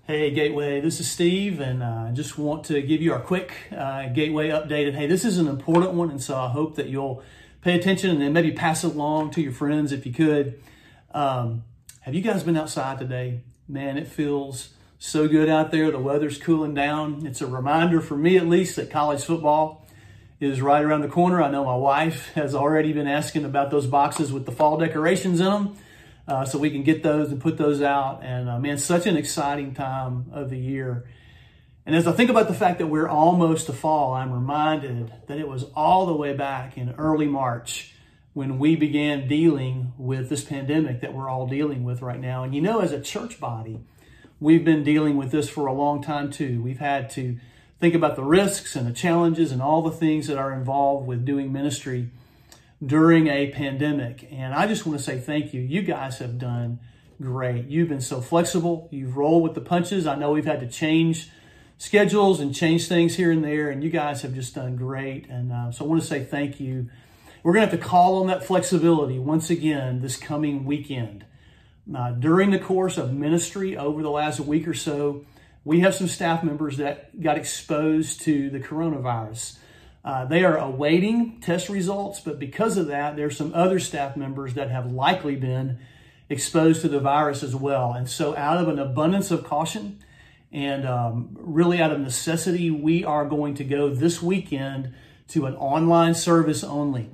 Hey Gateway, this is Steve, and I just want to give you our quick Gateway update. And hey, this is an important one, and so I hope that you'll pay attention and then maybe pass it along to your friends if you could. Have you guys been outside today? Man, it feels so good out there. The weather's cooling down. It's a reminder for me, at least, that college football is right around the corner. I know my wife has already been asking about those boxes with the fall decorations in them. So we can get those and put those out. And man, such an exciting time of the year. And as I think about the fact that we're almost to fall, I'm reminded that it was all the way back in early March when we began dealing with this pandemic that we're all dealing with right now. And you know, as a church body, we've been dealing with this for a long time too. We've had to think about the risks and the challenges and all the things that are involved with doing ministry during a pandemic. And I just want to say thank you. You guys have done great. You've been so flexible. You've rolled with the punches. I know we've had to change schedules and change things here and there, and you guys have just done great. And so I want to say thank you. We're going to have to call on that flexibility once again this coming weekend. During the course of ministry over the last week or so, we have some staff members that got exposed to the coronavirus. They are awaiting test results, but because of that, there's some other staff members that have likely been exposed to the virus as well. And so out of an abundance of caution and really out of necessity, we are going to go this weekend to an online service only.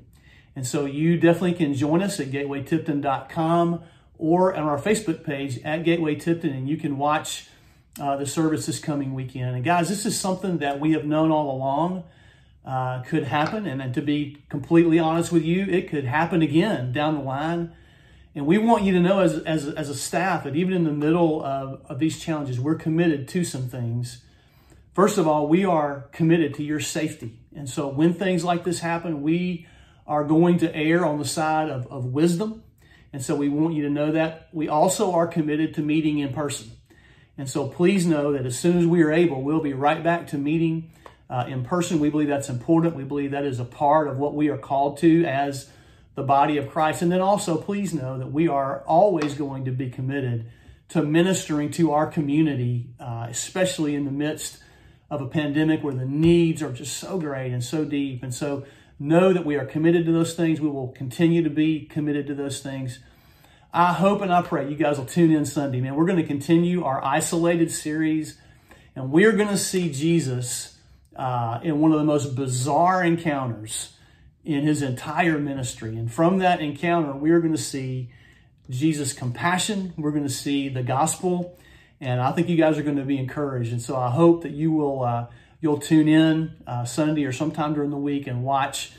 And so you definitely can join us at gatewaytipton.com or on our Facebook page at Gateway Tipton, and you can watch the service this coming weekend. And guys, this is something that we have known all along could happen. And then to be completely honest with you, it could happen again down the line. And we want you to know as a staff that even in the middle of these challenges, we're committed to some things. First of all, we are committed to your safety. And so when things like this happen, we are going to err on the side of wisdom. And so we want you to know that. We also are committed to meeting in person. And so please know that as soon as we are able, we'll be right back to meeting in person. We believe that's important. We believe that is a part of what we are called to as the body of Christ. And then also, please know that we are always going to be committed to ministering to our community, especially in the midst of a pandemic where the needs are just so great and so deep. And so know that we are committed to those things. We will continue to be committed to those things. I hope and I pray you guys will tune in Sunday. Man, we're going to continue our Isolated series, and we're going to see Jesus in one of the most bizarre encounters in his entire ministry. And from that encounter, we're going to see Jesus' compassion. We're going to see the gospel. And I think you guys are going to be encouraged. And so I hope that you will you'll tune in Sunday or sometime during the week and watch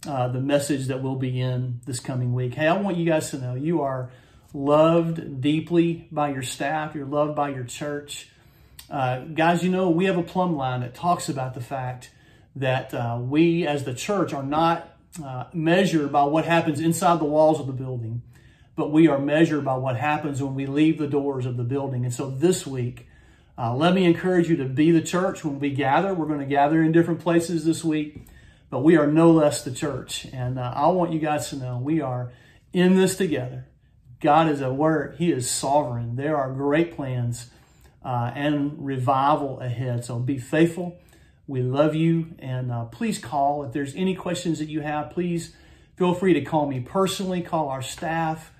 the message that will begin this coming week. Hey, I want you guys to know you are loved deeply by your staff. You're loved by your church. Guys, you know, we have a plumb line that talks about the fact that we as the church are not measured by what happens inside the walls of the building, but we are measured by what happens when we leave the doors of the building. And so this week, let me encourage you to be the church when we gather. We're going to gather in different places this week, but we are no less the church. And I want you guys to know we are in this together. God is at work. He is sovereign. There are great plans and revival ahead. So be faithful. We love you. And please call. If there's any questions that you have, please feel free to call me personally, call our staff.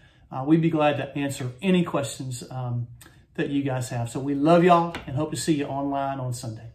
We'd be glad to answer any questions that you guys have. So we love y'all and hope to see you online on Sunday.